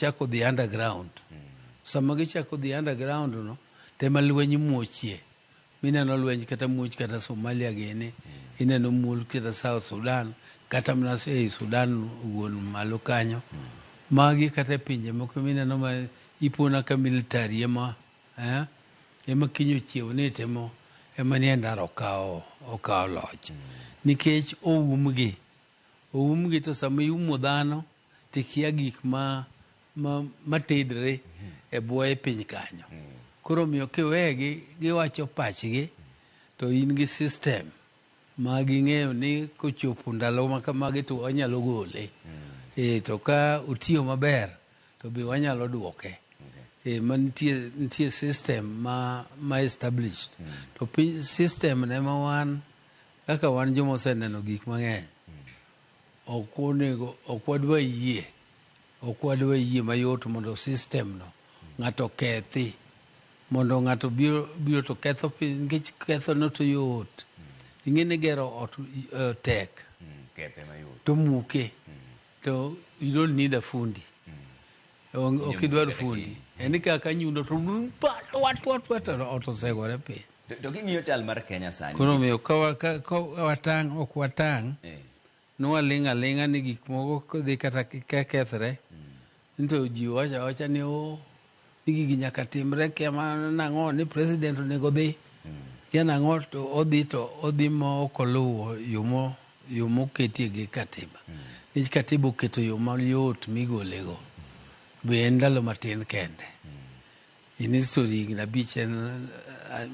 chako the underground. Sama gichako the underground no, tema lwenyi muochie. Mineno lwenyi kata muoch kata Somalia gini, ineno mul kata South Sudan, kata mnase Sudan wuon malo kanyo. Magi kata pinje moko mineno ma ipona ka military ema kinyo chiew ni temo ema ni ndaro okawo loch. Nikech oumgi to sama iumo dhano tikia gik matedre e buoye piny kanyo. Koro miyo kiwegi giwacho pachgi to in gi system ma ging'eyo ni kochopo ndalo ma kamagi to wanyalo gole. To ka utiyo maber to be wanyalo duoke. Nitie system ma established. To system ne ma wan kaka wan joma oseneno gik mang'eny. Ok wadwa yie mayot mondo system no ng'ato kethi. Mondo ng'ato biro to ketho piny, nikech ketho no to yot. Ing'eni gero ot tek. To muke. To you don't need a fundi. Ok idwar fundi. En kaka nyundo to wat ot osegore piny. To king'iyo chal mar Kenya sani. Koro miyo ok watang'. Nwaling' aling'a ni gik moko kodhi kata kethre. Nito ji wacha ni gigi nyaka timre kema nang'o ni president onego dhi. Ya nang'o to odhi ma ok oluwo yo moketie gi katiba. Nikech katiba oketo yo mayot migolego. Be en ndalo matin kende. In history higni 5